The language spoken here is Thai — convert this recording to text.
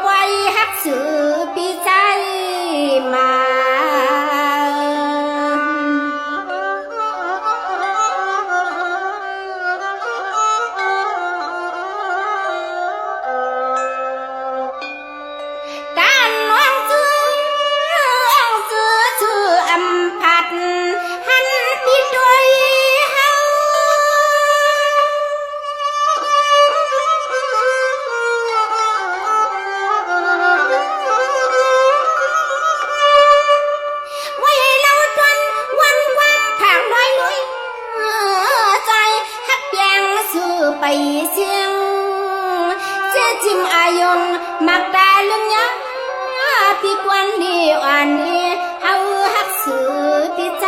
ไว้ฮักสื่อพี่ใจมาการน้องชื่ออำพัดหันพี่ด้วยเฮาไว้เราทนวันทางน้อยลุยใจฮักแยงสื่อไปเสียงเจ๊จิมอายงมักตาลืมยังพี่กวนดีอ่อนดีเฮาฮักสื่อพี่ใจ